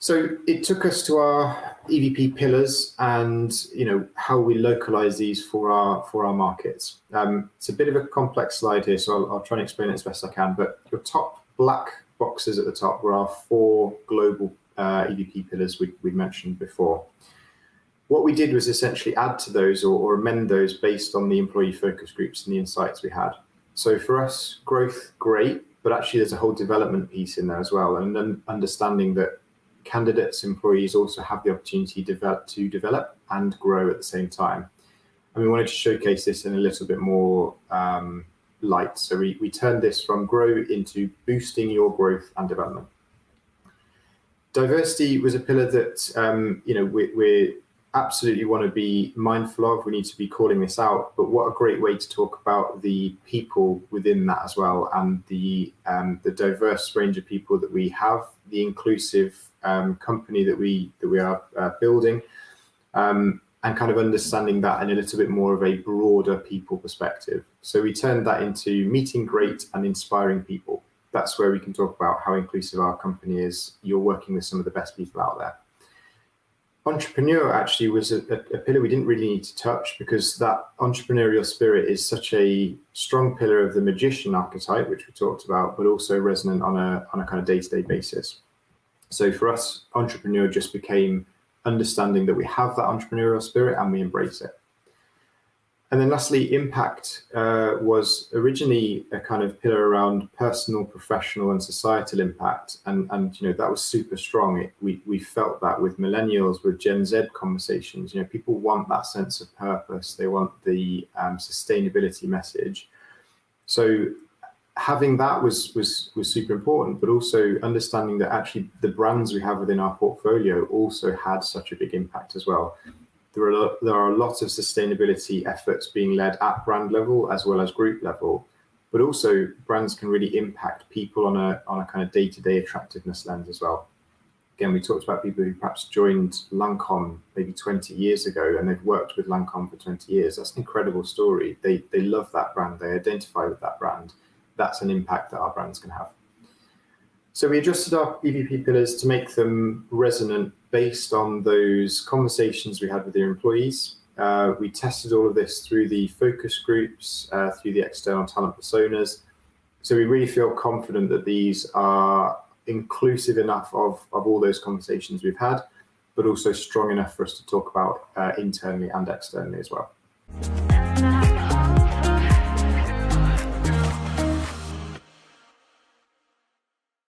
So it took us to our EVP pillars and how we localize these for our markets. It's a bit of a complex slide here, so I'll try and explain it as best I can. But your top black boxes at the top were our 4 global EVP pillars we mentioned before. What we did was essentially add to those or amend those based on the employee focus groups and the insights we had. So for us, growth, great, but actually there's a whole development piece in there as well, and then understanding that candidates, employees also have the opportunity to develop and grow at the same time. And we wanted to showcase this in a little bit more light. So we turned this from grow into boosting your growth and development. Diversity was a pillar that we absolutely want to be mindful of. We need to be calling this out, but what a great way to talk about the people within that as well, and the diverse range of people that we have, the inclusive company that we are building, and kind of understanding that in a little bit more of a broader people perspective. So we turned that into meeting great and inspiring people. That's where we can talk about how inclusive our company is. You're working with some of the best people out there. Entrepreneur actually was a pillar we didn't really need to touch, because that entrepreneurial spirit is such a strong pillar of the magician archetype, which we talked about, but also resonant on a kind of day-to-day basis. So for us, entrepreneur just became understanding that we have that entrepreneurial spirit and we embrace it. And then lastly, impact was originally a kind of pillar around personal, professional, and societal impact. And that was super strong. We felt that with millennials, with Gen Z conversations, people want that sense of purpose. They want the sustainability message. So having that was super important, but also understanding that actually the brands we have within our portfolio also had such a big impact as well. There are lots of sustainability efforts being led at brand level as well as group level, but also brands can really impact people on a kind of day-to-day attractiveness lens as well. Again, we talked about people who perhaps joined Lancôme maybe 20 years ago and they've worked with Lancôme for 20 years. That's an incredible story. They love that brand. They identify with that brand. That's an impact that our brands can have. So we adjusted our EVP pillars to make them resonant based on those conversations we had with their employees. We tested all of this through the focus groups, through the external talent personas. So we really feel confident that these are inclusive enough of all those conversations we've had, but also strong enough for us to talk about internally and externally as well.